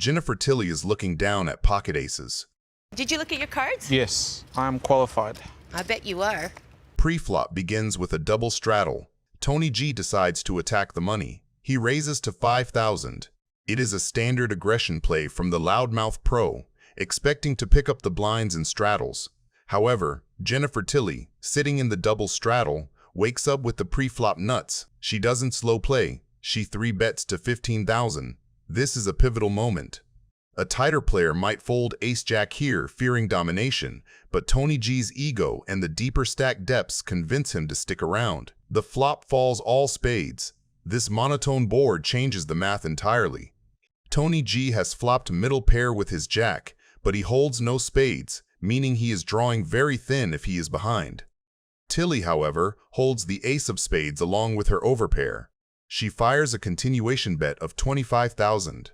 Jennifer Tilly is looking down at pocket aces. Did you look at your cards? Yes, I'm qualified. I bet you are. Pre-flop begins with a double straddle. Tony G decides to attack the money. He raises to 5,000. It is a standard aggression play from the loudmouth pro, expecting to pick up the blinds and straddles. However, Jennifer Tilly, sitting in the double straddle, wakes up with the pre-flop nuts. She doesn't slow play. She 3-bets to 15,000. This is a pivotal moment. A tighter player might fold ace-jack here, fearing domination, but Tony G's ego and the deeper stack depths convince him to stick around. The flop falls all spades. This monotone board changes the math entirely. Tony G has flopped middle pair with his jack, but he holds no spades, meaning he is drawing very thin if he is behind. Tilly, however, holds the ace of spades along with her overpair. She fires a continuation bet of 25,000.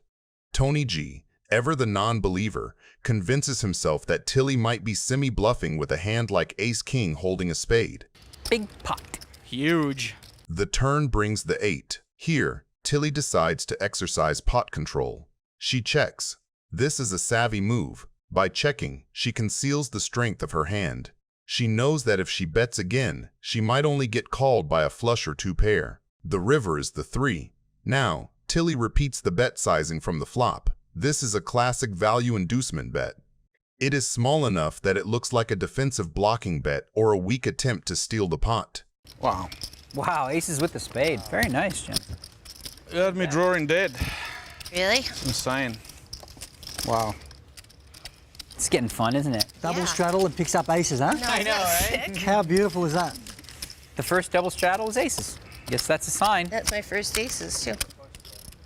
Tony G, ever the non-believer, convinces himself that Tilly might be semi-bluffing with a hand like ace-king holding a spade. Big pot. Huge. The turn brings the 8. Here, Tilly decides to exercise pot control. She checks. This is a savvy move. By checking, she conceals the strength of her hand. She knows that if she bets again, she might only get called by a flush or 2 pair. The river is the 3. Now, Tilly repeats the bet sizing from the flop. This is a classic value inducement bet. It is small enough that it looks like a defensive blocking bet or a weak attempt to steal the pot. Wow. Wow, aces with the spade. Very nice, Jim. You had me drawing dead. Really? Insane. Wow. It's getting fun, isn't it? Double straddle and picks up aces, huh? I know, right? How beautiful is that? The first double straddle was aces. Guess that's a sign. That's my first aces, too.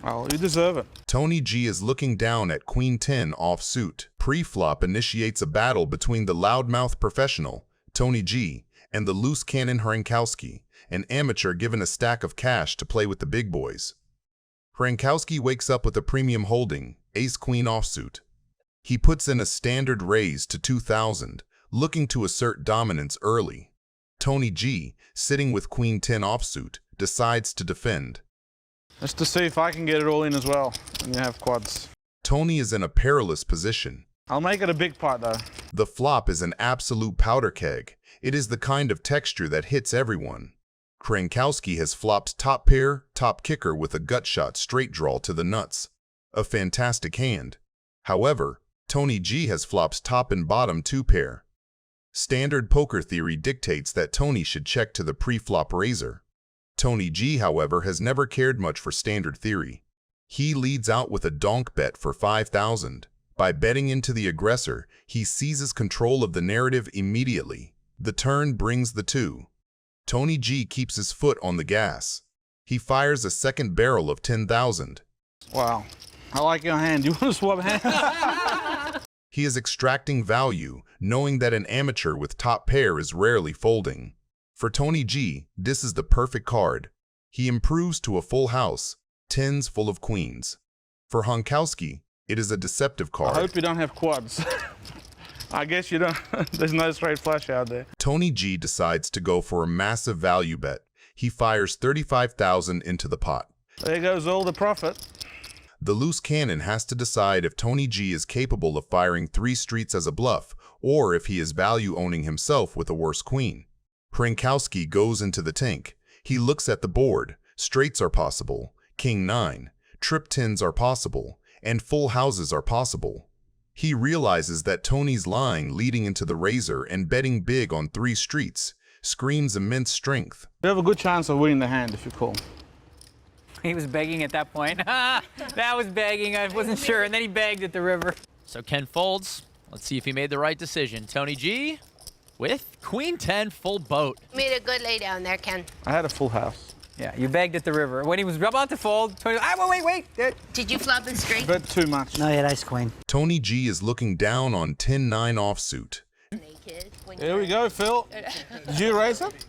Well, you deserve it. Tony G is looking down at Queen 10 offsuit. Pre-flop initiates a battle between the loudmouth professional, Tony G, and the loose cannon Hrankowski, an amateur given a stack of cash to play with the big boys. Hrankowski wakes up with a premium holding, ace-queen offsuit. He puts in a standard raise to 2,000, looking to assert dominance early. Tony G, sitting with Queen 10 offsuit, decides to defend. Just to see if I can get it all in as well, and you have quads. Tony is in a perilous position. I'll make it a big pot though. The flop is an absolute powder keg. It is the kind of texture that hits everyone. Hrankowski has flopped top pair, top kicker with a gut shot straight draw to the nuts. A fantastic hand. However, Tony G has flopped top and bottom 2 pair. Standard poker theory dictates that Tony should check to the pre-flop raiser. Tony G, however, has never cared much for standard theory. He leads out with a donk bet for 5,000. By betting into the aggressor, he seizes control of the narrative immediately. The turn brings the 2. Tony G keeps his foot on the gas. He fires a second barrel of 10,000. Wow. I like your hand. You want to swap hands? He is extracting value, knowing that an amateur with top pair is rarely folding. For Tony G, this is the perfect card. He improves to a full house, 10s full of queens. For Hrankowski, it is a deceptive card. I hope you don't have quads. I guess you don't. There's no straight flush out there. Tony G decides to go for a massive value bet. He fires 35,000 into the pot. There goes all the profit. The loose cannon has to decide if Tony G is capable of firing 3 streets as a bluff, or if he is value owning himself with a worse queen. Hrankowski goes into the tank. He looks at the board. Straights are possible, king 9, trip 10s are possible, and full houses are possible. He realizes that Tony's lying leading into the razor and betting big on 3 streets screams immense strength. You have a good chance of winning the hand if you call. He was begging at that point. That was begging. I wasn't sure. And then he begged at the river. So Ken folds. Let's see if he made the right decision. Tony G with Queen 10 full boat. Made a good lay down there, Ken. I had a full house. Yeah, you begged at the river. When he was about to fold, Tony, wait. Did you flop it straight? Bet too much. No, he had ace queen. Tony G is looking down on 10-9 offsuit. Naked. Here we go, Phil. Did you raise it?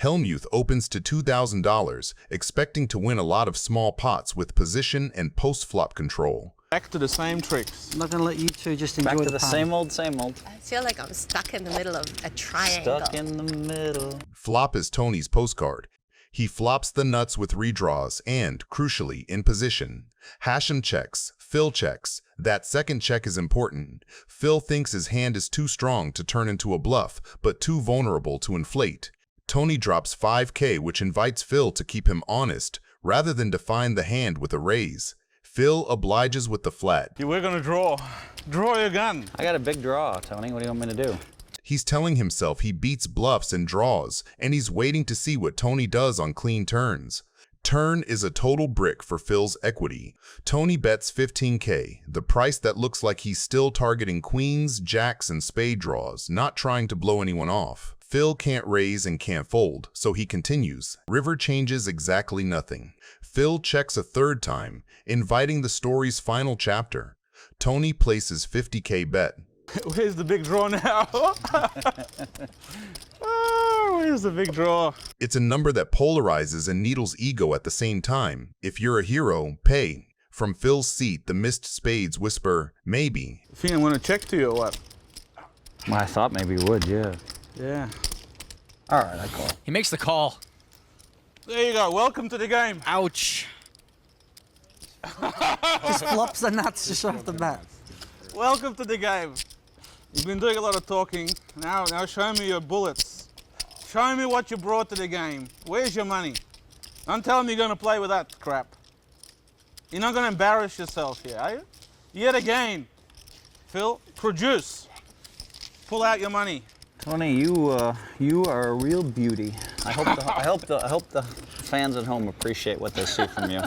Hellmuth opens to $2,000, expecting to win a lot of small pots with position and post-flop control. Back to the same tricks. I'm not going to let you two just enjoy Back to the the pun. same old, same old. I feel like I'm stuck in the middle of a triangle. Stuck in the middle. Flop is Tony's postcard. He flops the nuts with redraws and, crucially, in position. Hachem checks. Phil checks. That second check is important. Phil thinks his hand is too strong to turn into a bluff, but too vulnerable to inflate. Tony drops 5K, which invites Phil to keep him honest, rather than define the hand with a raise. Phil obliges with the flat. We're gonna draw. Draw your gun. I got a big draw, Tony. What do you want me to do? He's telling himself he beats bluffs and draws, and he's waiting to see what Tony does on clean turns. Turn is a total brick for Phil's equity. Tony bets 15K, the price that looks like he's still targeting queens, jacks, and spade draws, not trying to blow anyone off. Phil can't raise and can't fold, so he continues. River changes exactly nothing. Phil checks a third time, inviting the story's final chapter. Tony places 50K bet. Where's the big draw now? Oh, where's the big draw? It's a number that polarizes and needles ego at the same time. If you're a hero, pay. From Phil's seat, the missed spades whisper, maybe. You think I'm gonna check to you or what? Well, I thought maybe you would, yeah. Yeah. All right, I call. He makes the call. There you go. Welcome to the game. Ouch. Just flops the nuts just off the bat. Welcome to the game. You've been doing a lot of talking. Now show me your bullets. Show me what you brought to the game. Where's your money? Don't tell me you're gonna play with that crap. You're not gonna embarrass yourself here, are you? Yet again. Phil, produce. Pull out your money. Tony, you are a real beauty. I hope the fans at home appreciate what they see from you.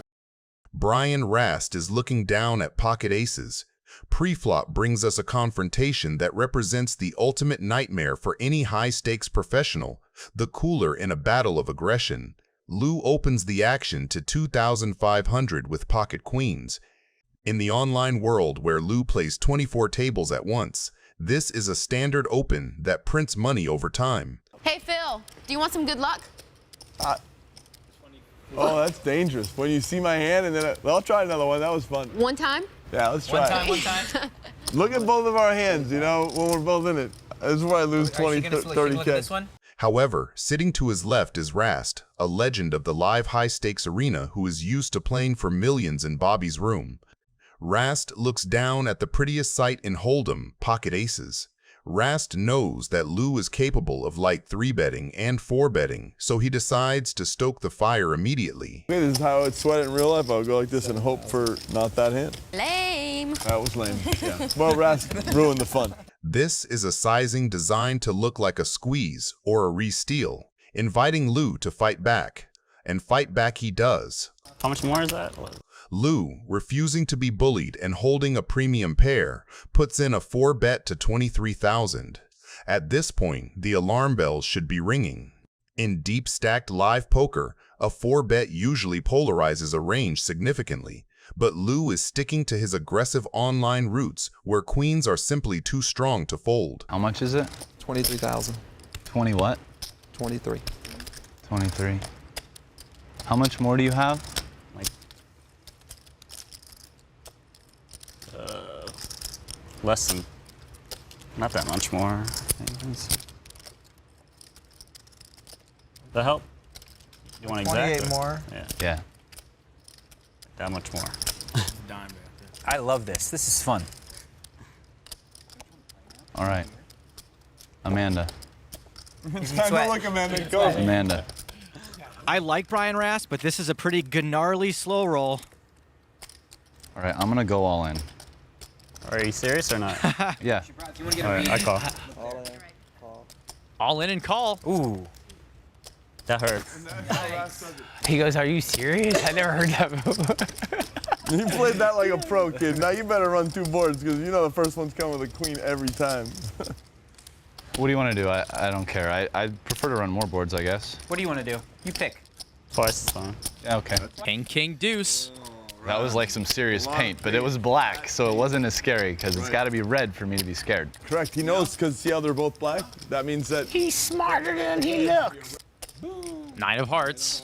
Brian Rast is looking down at pocket aces. Pre-flop brings us a confrontation that represents the ultimate nightmare for any high-stakes professional, the cooler in a battle of aggression. Lew opens the action to 2,500 with pocket queens. In the online world where Lew plays 24 tables at once, this is a standard open that prints money over time. Hey, Phil, do you want some good luck? Oh, that's dangerous. When you see my hand and then I'll try another one. That was fun. One time? Yeah, let's try it. One time. Look at both of our hands, you know, when we're both in it. This is where I lose 20, 30K. However, sitting to his left is Rast, a legend of the live high-stakes arena who is used to playing for millions in Bobby's room. Rast looks down at the prettiest sight in Holdem, pocket aces. Rast knows that Lew is capable of light 3-betting and 4-betting, so he decides to stoke the fire immediately. This is how I would sweat it in real life. I would go like this and hope for not that hand. Lame. That was lame, yeah. Well, Rast ruined the fun. This is a sizing designed to look like a squeeze or a re-steal, inviting Lew to fight back. And fight back he does. How much more is that? Lew, refusing to be bullied and holding a premium pair, puts in a 4-bet to 23,000. At this point, the alarm bells should be ringing. In deep stacked live poker, a 4-bet usually polarizes a range significantly, but Lew is sticking to his aggressive online roots where queens are simply too strong to fold. How much is it? 23,000. 20 what? 23. 23. How much more do you have? Less than, not that much more. That help? You want exact? 28 more. Yeah, Yeah. that much more. I love this. This is fun. All right. Amanda. It's time to look, Amanda. Go. Amanda. I like Brian Rast, but this is a pretty gnarly slow roll. All right, I'm gonna go all in. Are you serious or not? Yeah. All right, I call. All in and call. Ooh. That hurt. He goes, "Are you serious? I never heard that before." You played that like a pro, kid. Now you better run 2 boards because you know the first one's coming with a queen every time. What do you want to do? I don't care. I'd prefer to run more boards, I guess. What do you want to do? You pick. Twice is fine. Okay. King, deuce. That was like some serious paint, but it was black, so it wasn't as scary because it's got to be red for me to be scared. Correct. He knows because see how they're both black? That means that He's smarter than he looks. 9 of hearts.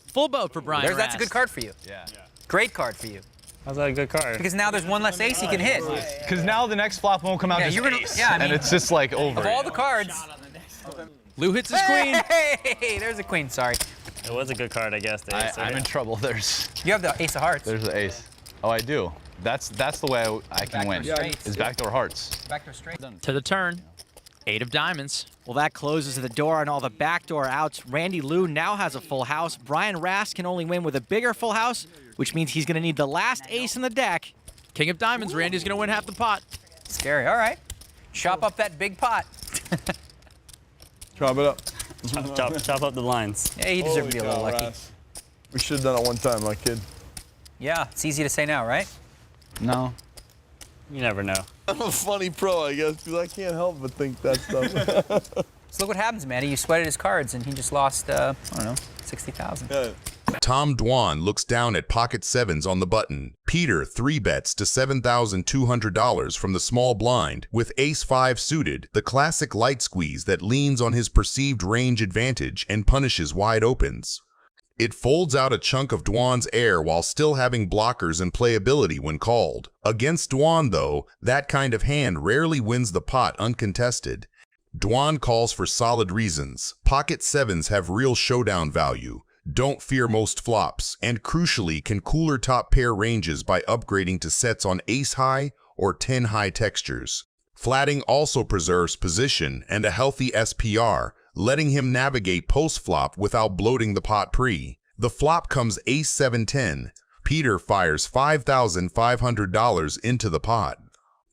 Full boat for Brian Rast. That's a good card for you. Yeah. Great card for you. How's that a good card? Because now there's one less ace he can hit. Because now the next flop won't come out Yeah, as you're gonna. ace, Yeah, I mean, and it's just like over. of all the cards, Lew hits his queen. Hey, there's a queen. Sorry. It was a good card, I guess. The ace, I'm in trouble. You have the ace of hearts. There's the ace. Oh, I do. That's the way I can win. Is backdoor hearts. Backdoor straight. To the turn. 8 of diamonds. Well, that closes the door on all the backdoor outs. Randy Lew now has a full house. Brian Rast can only win with a bigger full house, which means he's going to need the last ace in the deck. King of diamonds. Randy's going to win half the pot. Scary. All right. Chop up that big pot. Chop it up. Chop up the lines. Yeah, he deserved to be a little lucky. We should have done it one time, my kid. Yeah, it's easy to say now, right? No. You never know. I'm a funny pro, I guess, because I can't help but think that stuff. So look what happens, Manny. You sweated his cards, and he just lost, I don't know, 60,000. Yeah. Tom Dwan looks down at pocket sevens on the button. Peter 3-bets to $7,200 from the small blind with ace-5 suited, the classic light squeeze that leans on his perceived range advantage and punishes wide opens. It folds out a chunk of Dwan's air while still having blockers and playability when called. Against Dwan, though, that kind of hand rarely wins the pot uncontested. Dwan calls for solid reasons. Pocket sevens have real showdown value, don't fear most flops, and crucially can cooler top pair ranges by upgrading to sets on ace-high or 10-high textures. Flatting also preserves position and a healthy SPR, letting him navigate post-flop without bloating the pot pre. The flop comes ace-7-10. Peter fires $5,500 into the pot.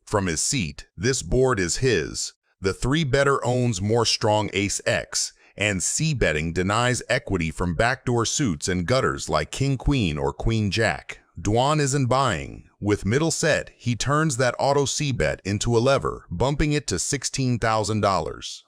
From his seat, this board is his. The 3-better owns more strong ace-X, and C-betting denies equity from backdoor suits and gutters like king-queen or queen-jack. Dwan isn't buying. With middle set, he turns that auto C-bet into a lever, bumping it to $16,000.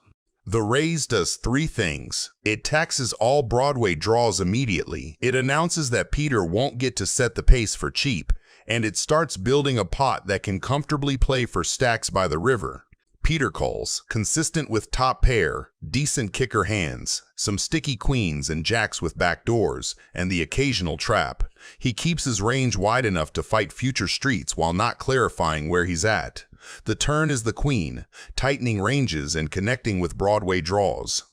The raise does 3 things. It taxes all Broadway draws immediately. It announces that Peter won't get to set the pace for cheap, and it starts building a pot that can comfortably play for stacks by the river. Peter calls, consistent with top pair, decent kicker hands, some sticky queens and jacks with backdoors, and the occasional trap. He keeps his range wide enough to fight future streets while not clarifying where he's at. The turn is the queen, tightening ranges and connecting with Broadway draws.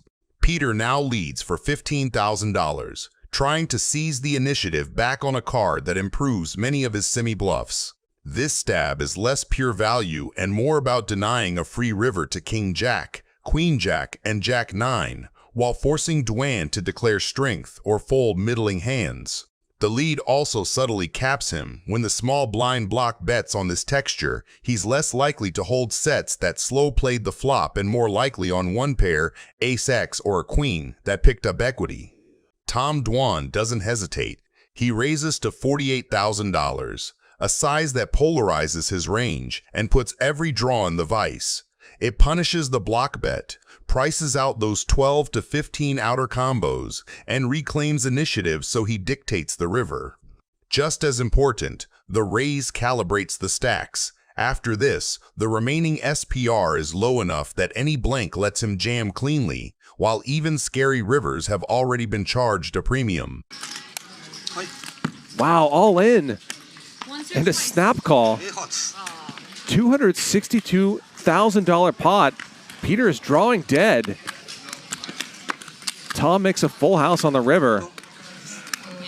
Peter now leads for $15,000, trying to seize the initiative back on a card that improves many of his semi-bluffs. This stab is less pure value and more about denying a free river to King-Jack, Queen-Jack, and Jack-9, while forcing Dwan to declare strength or fold middling hands. The lead also subtly caps him. When the small blind block bets on this texture, he's less likely to hold sets that slow-played the flop and more likely on one pair, ace-X or a queen, that picked up equity. Tom Dwan doesn't hesitate. He raises to $48,000. A size that polarizes his range and puts every draw in the vice. It punishes the block bet, prices out those 12 to 15 outer combos, and reclaims initiative so he dictates the river. Just as important, the raise calibrates the stacks. After this, the remaining SPR is low enough that any blank lets him jam cleanly, while even scary rivers have already been charged a premium. Wow, all in. And a snap call. $262,000 pot. Peter is drawing dead. Tom makes a full house on the river.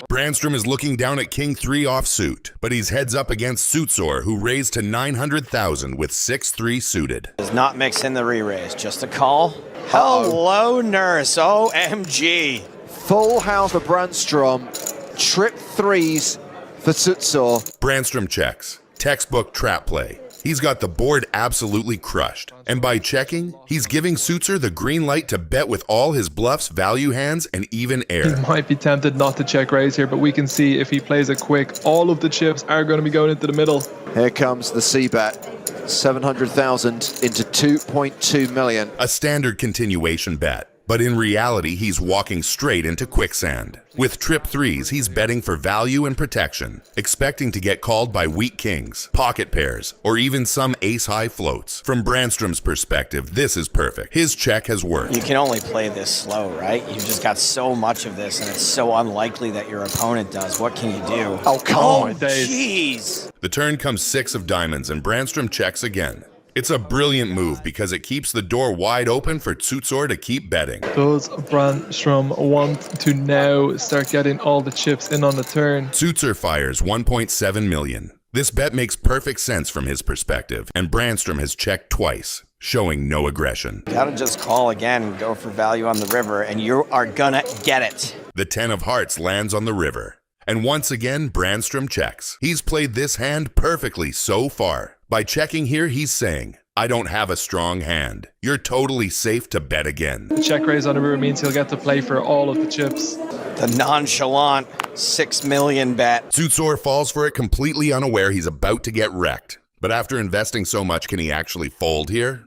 Brandstrom is looking down at King 3 offsuit, but he's heads up against Czuczor, who raised to $900,000 with 6-3 suited. Does not mix in the re-raise, just a call. Hello, nurse. OMG. Full house for Brandstrom. Trip 3s for Czuczor. Brandstrom checks. Textbook trap play. He's got the board absolutely crushed. And by checking, he's giving Czuczor the green light to bet with all his bluffs, value hands, and even air. He might be tempted not to check raise here, but we can see if he plays it quick, all of the chips are going to be going into the middle. Here comes the C-bet. 700,000 into 2.2 million. A standard continuation bet. But in reality, he's walking straight into quicksand. With trip 3s, he's betting for value and protection, expecting to get called by weak kings, pocket pairs, or even some ace-high floats. From Brandstrom's perspective, this is perfect. His check has worked. You can only play this slow, right? You've just got so much of this, and it's so unlikely that your opponent does. What can you do? Oh, come on. Jeez. The turn comes 6 of diamonds, and Brandstrom checks again. It's a brilliant move because it keeps the door wide open for Czuczor to keep betting. Does Brandstrom want to now start getting all the chips in on the turn? Czuczor fires 1.7 million. This bet makes perfect sense from his perspective, and Brandstrom has checked twice, showing no aggression. Gotta just call again and go for value on the river, and you are gonna get it. The 10 of hearts lands on the river. And once again, Brandstrom checks. He's played this hand perfectly so far. By checking here, he's saying, I don't have a strong hand. You're totally safe to bet again. The check raise on the river means he'll get to play for all of the chips. The nonchalant 6 million bet. Czuczor falls for it completely unaware he's about to get wrecked. But after investing so much, can he actually fold here?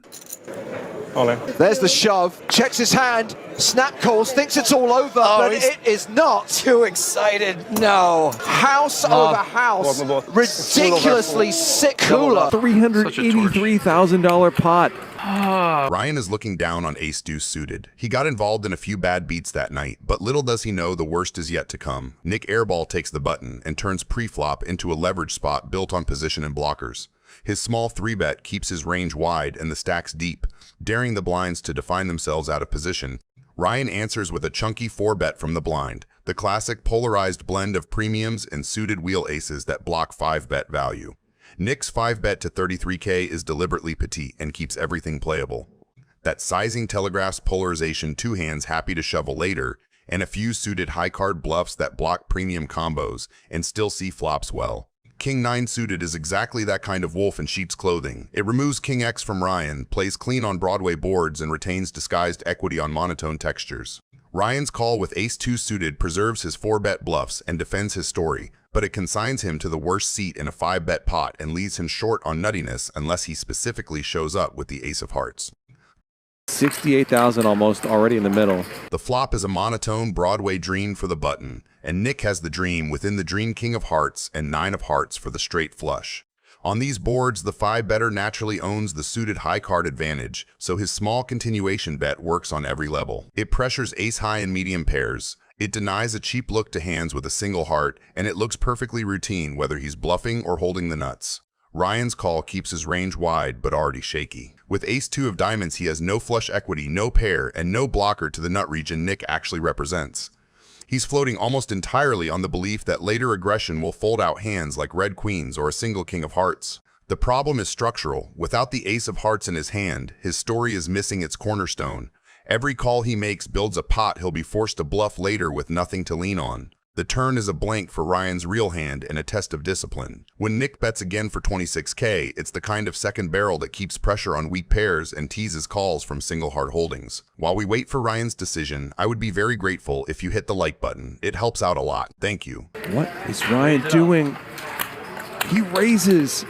There's the shove, checks his hand, snap calls, thinks it's all over, but it is not. Too excited, no. House over house, ridiculously sick cooler. $383,000 pot. Ryan is looking down on ace-deuce suited. He got involved in a few bad beats that night, but little does he know the worst is yet to come. Nick Airball takes the button and turns pre-flop into a leverage spot built on position and blockers. His small 3-bet keeps his range wide and the stacks deep, daring the blinds to define themselves out of position. Ryan answers with a chunky 4-bet from the blind, the classic polarized blend of premiums and suited wheel aces that block 5-bet value. Nick's 5-bet to 33K is deliberately petite and keeps everything playable. That sizing telegraphs polarization 2 hands happy to shovel later, and a few suited high-card bluffs that block premium combos and still see flops well. King 9 suited is exactly that kind of wolf in sheep's clothing. It removes King X from Ryan, plays clean on Broadway boards, and retains disguised equity on monotone textures. Ryan's call with ace-2 suited preserves his 4-bet bluffs and defends his story, but it consigns him to the worst seat in a 5-bet pot and leaves him short on nuttiness unless he specifically shows up with the ace of hearts. 68,000 almost already in the middle. The flop is a monotone Broadway dream for the button, and Nick has the dream within the dream King of Hearts and 9 of Hearts for the straight flush. On these boards, the 5-better naturally owns the suited high card advantage, so his small continuation bet works on every level. It pressures ace-high and medium pairs. It denies a cheap look to hands with a single heart, and it looks perfectly routine whether he's bluffing or holding the nuts. Ryan's call keeps his range wide but already shaky. With ace-2 of diamonds, he has no flush equity, no pair, and no blocker to the nut region Nick actually represents. He's floating almost entirely on the belief that later aggression will fold out hands like red queens or a single king of hearts. The problem is structural. Without the ace of hearts in his hand, his story is missing its cornerstone. Every call he makes builds a pot he'll be forced to bluff later with nothing to lean on. The turn is a blank for Ryan's real hand and a test of discipline. When Nick bets again for 26K, it's the kind of second barrel that keeps pressure on weak pairs and teases calls from single heart holdings. While we wait for Ryan's decision, I would be very grateful if you hit the like button. It helps out a lot. Thank you. What is Ryan doing? He raises.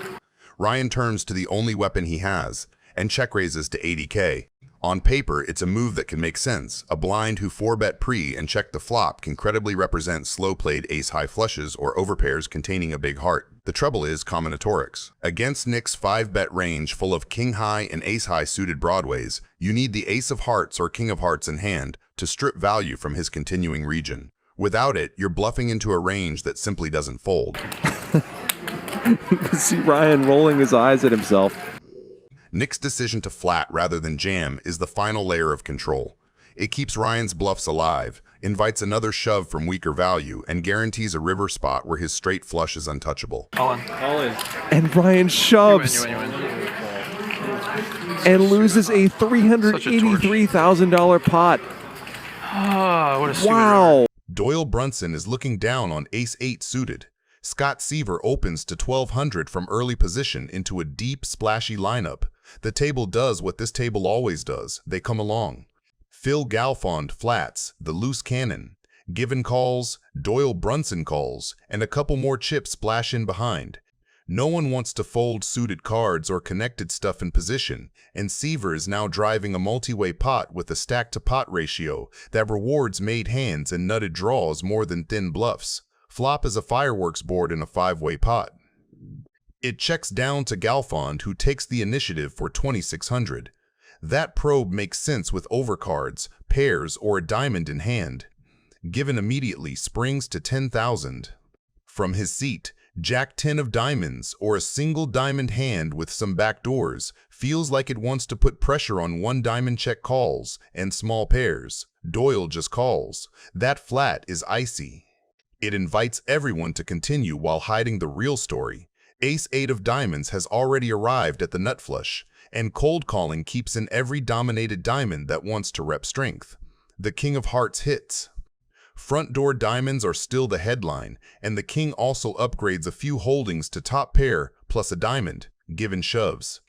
Ryan turns to the only weapon he has and check raises to 80K. On paper, it's a move that can make sense. A blind who 4-bet pre and check the flop can credibly represent slow-played ace-high flushes or overpairs containing a big heart. The trouble is combinatorics. Against Nick's 5-bet range full of king-high and ace-high suited broadways, you need the ace of hearts or king of hearts in hand to strip value from his continuing region. Without it, you're bluffing into a range that simply doesn't fold. See Ryan rolling his eyes at himself. Nick's decision to flat rather than jam is the final layer of control. It keeps Ryan's bluffs alive, invites another shove from weaker value, and guarantees a river spot where his straight flush is untouchable. All in. All in. And Ryan shoves. You win. And loses a $383,000 pot. Ah, what a suitor. Wow. Doyle Brunson is looking down on ace-8 suited. Scott Seiver opens to 1200 from early position into a deep, splashy lineup. The table does what this table always does. They come along. Phil Galfond flats, the loose cannon. Given calls, Doyle Brunson calls, and a couple more chips splash in behind. No one wants to fold suited cards or connected stuff in position, and Seiver is now driving a multi-way pot with a stack-to-pot ratio that rewards made hands and nutted draws more than thin bluffs. Flop is a fireworks board in a 5-way pot. It checks down to Galfond, who takes the initiative for 2600. That probe makes sense with overcards, pairs, or a diamond in hand. Given immediately springs to 10,000. From his seat, Jack 10 of diamonds, or a single diamond hand with some backdoors, feels like it wants to put pressure on one diamond check calls and small pairs. Doyle just calls. That flat is icy. It invites everyone to continue while hiding the real story. Ace 8 of diamonds has already arrived at the nut flush, and cold calling keeps in every dominated diamond that wants to rep strength. The King of Hearts hits. Front door diamonds are still the headline, and the king also upgrades a few holdings to top pair plus a diamond, given shoves.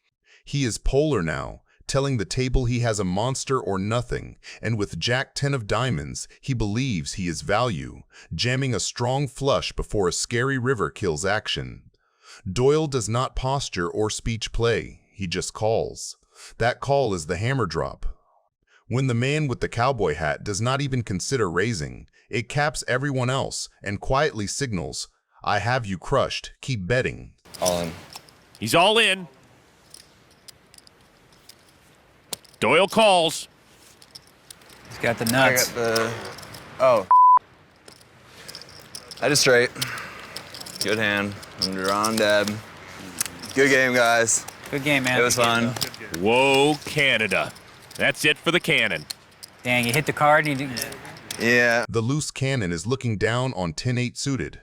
He is polar now, telling the table he has a monster or nothing, and with Jack 10 of diamonds, he believes he is value, jamming a strong flush before a scary river kills action. Doyle does not posture or speech play, he just calls. That call is the hammer drop. When the man with the cowboy hat does not even consider raising, it caps everyone else and quietly signals, "I have you crushed, keep betting." All in. He's all in. Doyle calls. He's got the nuts. I got the... Oh. I just straight. Good hand. I'm drawing dead. Good game, guys. Good game, man. It was fun. Whoa, Canada. That's it for the cannon. Dang, you hit the card and you didn't... Yeah. The loose cannon is looking down on 10-8 suited.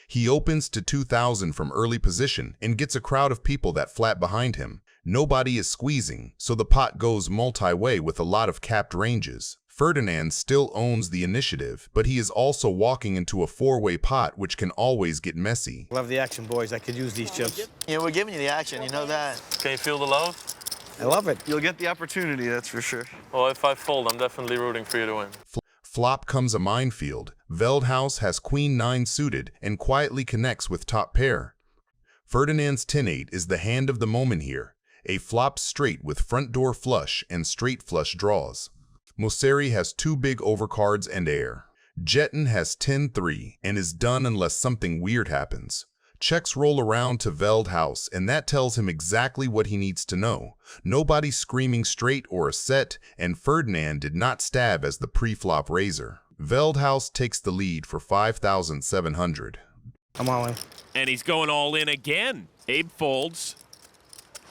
He opens to 2,000 from early position and gets a crowd of people that flat behind him. Nobody is squeezing, so the pot goes multi-way with a lot of capped ranges. Ferdinand still owns the initiative, but he is also walking into a four-way pot which can always get messy. Love the action, boys. I could use these chips. Yeah, we're giving you the action, you know that. Can you feel the love? I love it. You'll get the opportunity, that's for sure. Well, if I fold, I'm definitely rooting for you to win. Flop comes a minefield. Veldhuis has Queen 9 suited and quietly connects with top pair. Ferdinand's 10-8 is the hand of the moment here. A flop straight with front door flush and straight flush draws. Minieri has 2 big overcards and air. Jetton has 10-3 and is done unless something weird happens. Checks roll around to Veldhuis, and that tells him exactly what he needs to know. Nobody screaming straight or a set, and Ferdinand did not stab as the pre-flop raiser. Veldhuis takes the lead for 5,700. I'm all in. And he's going all in again. Abe folds.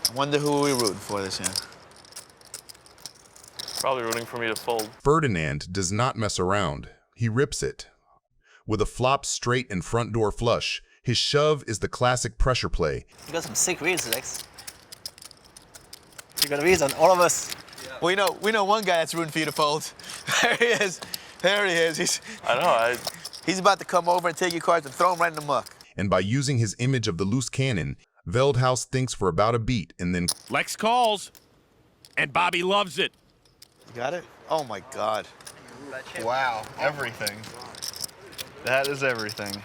I wonder who we're rooting for this hand. Probably rooting for me to fold. Ferdinand does not mess around. He rips it. With a flop straight and front door flush, his shove is the classic pressure play. You got some sick reads, Lex. You got a reads on all of us. Yeah. We know one guy that's rooting for you to fold. There he is. There he is. I know. He's about to come over and take your cards and throw them right in the muck. And by using his image of the loose cannon, Veldhuis thinks for about a beat and then... Lex calls, and Bobby loves it. You got it? Oh my God. Wow, everything. That is everything.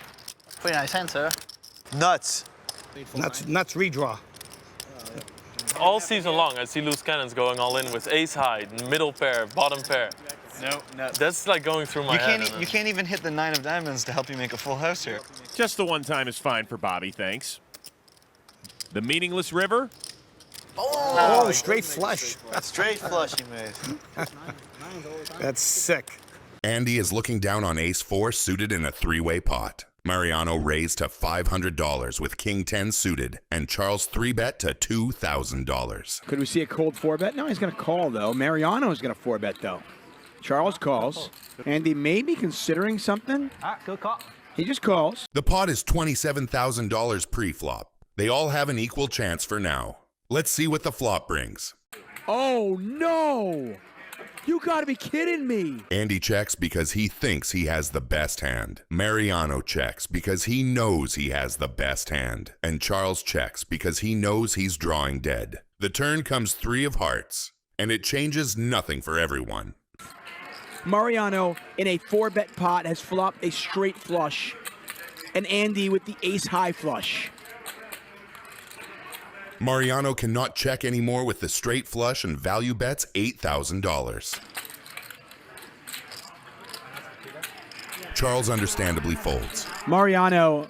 Pretty nice hand, sir. Nuts. Nuts redraw. All season long, I see loose cannons going all in with ace high, middle pair, bottom pair. No. That's like going through my head. You can't even hit the 9 of diamonds to help you make a full house here. Just the one time is fine for Bobby, thanks. The meaningless river. Oh, straight flush. Straight flush he made. That's sick. Andy is looking down on ace 4 suited in a 3-way pot. Mariano raised to $500 with king 10 suited, and Charles 3-bet to $2,000. Could we see a cold 4-bet? No, he's going to call, though. Mariano is going to 4-bet, though. Charles calls. Andy may be considering something. Good call. He just calls. The pot is $27,000 pre-flop. They all have an equal chance for now. Let's see what the flop brings. Oh, no! You gotta be kidding me! Andy checks because he thinks he has the best hand. Mariano checks because he knows he has the best hand. And Charles checks because he knows he's drawing dead. The turn comes 3 of hearts, and it changes nothing for everyone. Mariano in a 4-bet pot has flopped a straight flush, and Andy with the ace high flush. Mariano cannot check anymore with the straight flush and value bets $8,000. Charles understandably folds. Mariano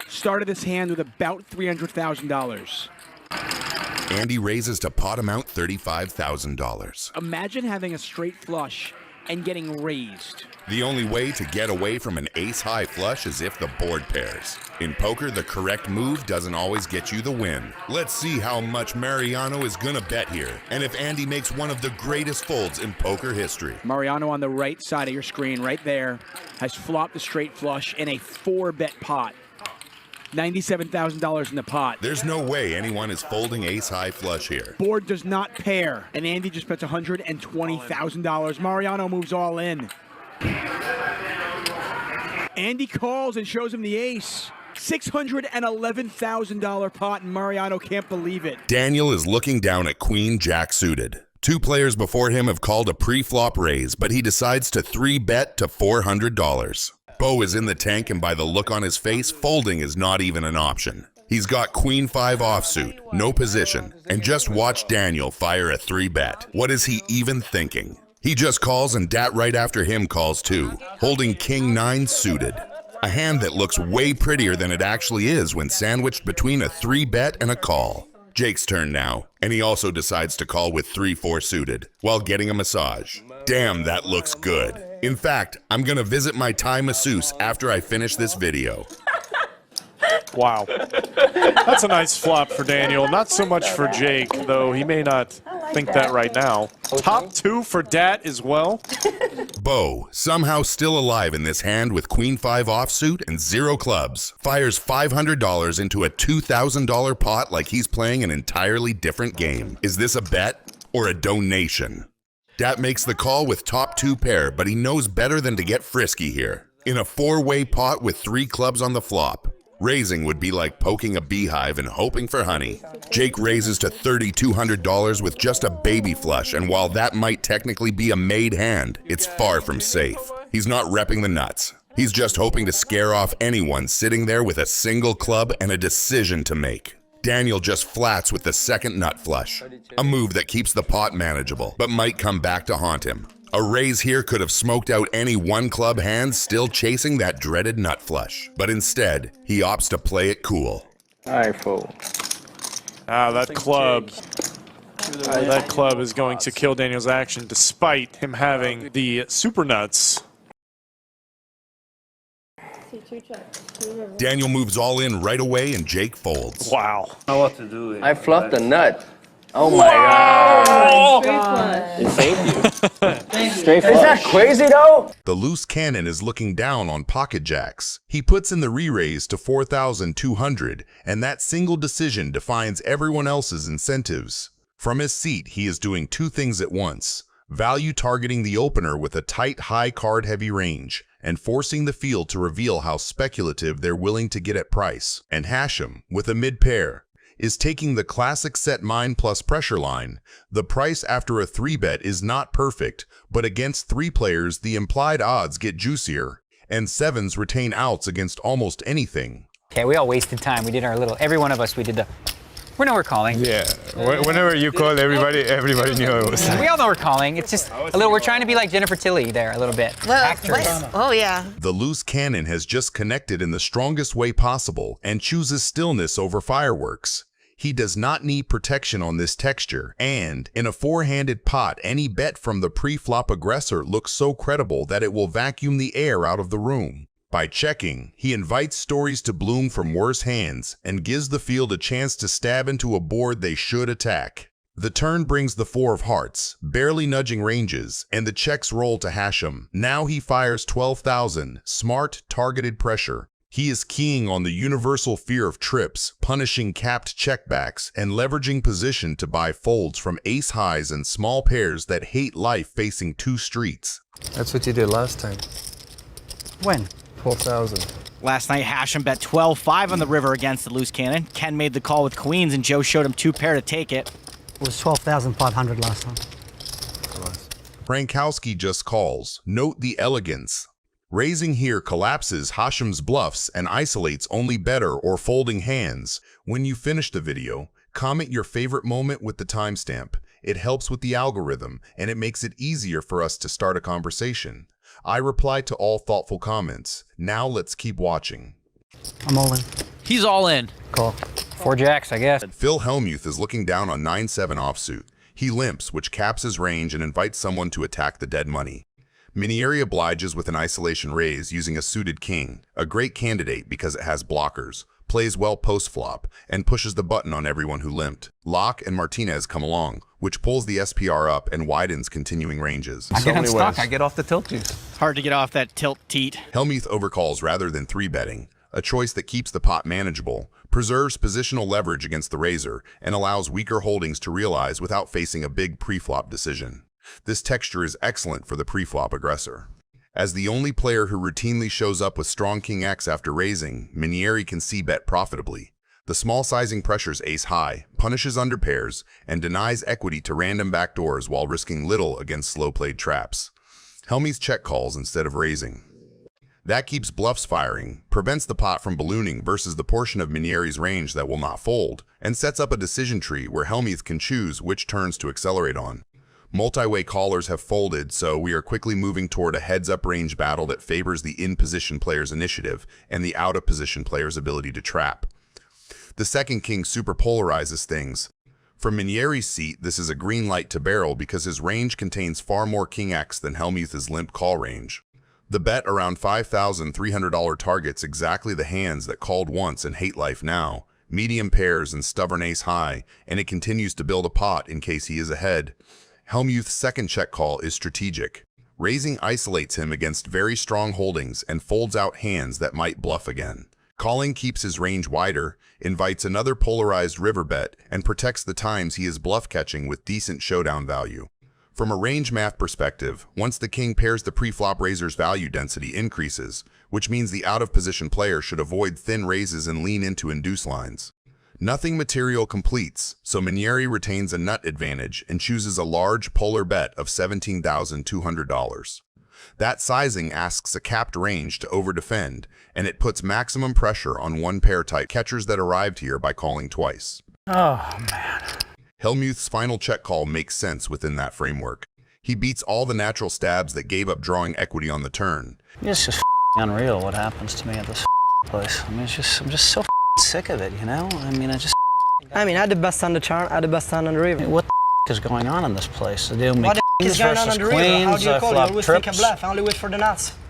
started this hand with about $300,000. Andy raises to pot amount $35,000. Imagine having a straight flush and getting raised. The only way to get away from an ace-high flush is if the board pairs. In poker, the correct move doesn't always get you the win. Let's see how much Mariano is gonna bet here, and if Andy makes one of the greatest folds in poker history. Mariano on the right side of your screen, right there, has flopped a straight flush in a 4-bet pot. $97,000 in the pot. There's no way anyone is folding ace-high flush here. Board does not pair, and Andy just bets $120,000. Mariano moves all in. Andy calls and shows him the ace. $611,000 pot, and Mariano can't believe it. Daniel is looking down at Queen Jack suited. Two players before him have called a pre-flop raise, but he decides to 3-bet to $400. Bo is in the tank, and by the look on his face, folding is not even an option. He's got Queen 5 offsuit, no position, and just watch Daniel fire a 3-bet. What is he even thinking? He just calls, and Dat right after him calls too, holding King 9 suited. A hand that looks way prettier than it actually is when sandwiched between a 3-bet and a call. Jake's turn now, and he also decides to call with 3-4 suited, while getting a massage. Damn, that looks good. In fact, I'm gonna visit my Thai masseuse after I finish this video. Wow. That's a nice flop for Daniel. Not so much for Jake, though he may not think that right now. Top 2 for Dat as well. Bo, somehow still alive in this hand with Queen 5 offsuit and 0 clubs, fires $500 into a $2,000 pot like he's playing an entirely different game. Is this a bet or a donation? Dat makes the call with top 2 pair, but he knows better than to get frisky here. In a 4-way pot with 3 clubs on the flop, raising would be like poking a beehive and hoping for honey. Jake raises to $3,200 with just a baby flush, and while that might technically be a made hand, it's far from safe. He's not repping the nuts. He's just hoping to scare off anyone sitting there with a single club and a decision to make. Daniel just flats with the second nut flush, a move that keeps the pot manageable, but might come back to haunt him. A raise here could have smoked out any 1-club hand still chasing that dreaded nut flush, but instead, he opts to play it cool. I fold. That club is going to kill Daniel's action despite him having the super nuts. Daniel moves all in right away and Jake folds. Wow. I know what to do. I fluffed a nut. Oh my God. Thank you. Straight flush. Is that crazy though? The loose cannon is looking down on pocket jacks. He puts in the re-raise to $4,200, and that single decision defines everyone else's incentives. From his seat, he is doing 2 things at once: value targeting the opener with a tight, high card-heavy range, and forcing the field to reveal how speculative they're willing to get at price. And Hachem, with a mid-pair, is taking the classic set mine plus pressure line. The price after a 3-bet is not perfect, but against 3 players, the implied odds get juicier, and 7s retain outs against almost anything. Okay, we all wasted time. We did our little, every one of us, we did the, we know we're calling. Yeah, whenever you called, everybody knew it was. We all know we're calling. It's just a little, we're trying to be like Jennifer Tilly there a little bit. Well, oh yeah. The loose cannon has just connected in the strongest way possible and chooses stillness over fireworks. He does not need protection on this texture, and in a 4-handed pot, any bet from the pre-flop aggressor looks so credible that it will vacuum the air out of the room. By checking, he invites stories to bloom from worse hands and gives the field a chance to stab into a board they should attack. The turn brings the 4 of hearts, barely nudging ranges, and the checks roll to Hachem. Now he fires 12,000, smart, targeted pressure. He is keying on the universal fear of trips, punishing capped checkbacks, and leveraging position to buy folds from ace highs and small pairs that hate life facing 2 streets. That's what you did last time. When? 12,000. Last night, Hachem bet 12-5 on the river against the loose cannon. Ken made the call with queens, and Joe showed him 2 pair to take it. It was 12,500 last time. Frankowski just calls. Note the elegance. Raising here collapses Hachem's bluffs and isolates only better or folding hands. When you finish the video, comment your favorite moment with the timestamp. It helps with the algorithm, and it makes it easier for us to start a conversation. I reply to all thoughtful comments. Now let's keep watching. I'm all in. He's all in. Cool. 4 jacks, I guess. Phil Hellmuth is looking down on 9-7 offsuit. He limps, which caps his range and invites someone to attack the dead money. Minieri obliges with an isolation raise using a suited king, a great candidate because it has blockers, plays well post-flop, and pushes the button on everyone who limped. Locke and Martinez come along, which pulls the SPR up and widens continuing ranges. I get unstuck. I get off the tilt juice. Hard to get off that tilt teat. Hellmuth overcalls rather than 3-betting, a choice that keeps the pot manageable, preserves positional leverage against the razor, and allows weaker holdings to realize without facing a big pre-flop decision. This texture is excellent for the pre-flop aggressor. As the only player who routinely shows up with strong King X after raising, Minieri can c-bet profitably. The small sizing pressures ace-high, punishes underpairs, and denies equity to random backdoors while risking little against slow-played traps. Hellmuth check calls instead of raising. That keeps bluffs firing, prevents the pot from ballooning versus the portion of Minieri's range that will not fold, and sets up a decision tree where Hellmuth can choose which turns to accelerate on. Multi-way callers have folded, so we are quickly moving toward a heads-up range battle that favors the in-position player's initiative and the out-of-position player's ability to trap. The second king super polarizes things. From Minieri's seat, this is a green light to barrel because his range contains far more King X than Hellmuth's limp call range. The bet around $5,300 targets exactly the hands that called once and hate life now, medium pairs and stubborn ace-high, and it continues to build a pot in case he is ahead. Hellmuth's second check call is strategic. Raising isolates him against very strong holdings and folds out hands that might bluff again. Calling keeps his range wider, invites another polarized river bet, and protects the times he is bluff catching with decent showdown value. From a range math perspective, once the king pairs the pre-flop raiser's value density increases, which means the out-of-position player should avoid thin raises and lean into induce lines. Nothing material completes, so Minieri retains a nut advantage and chooses a large polar bet of $17,200. That sizing asks a capped range to overdefend, and it puts maximum pressure on one-pair type catchers that arrived here by calling twice. Oh, man. Hellmuth's final check call makes sense within that framework. He beats all the natural stabs that gave up drawing equity on the turn. It's just unreal what happens to me at this place. I mean, I'm just so sick of it, you know? I mean, I had the best hand on the chart, I had the best hand on the river. What the is going on in this place? They do me What the kings is going on versus the river? How queens, do you I call it? You flop always think a trips. bluff, I only wait for the nuts.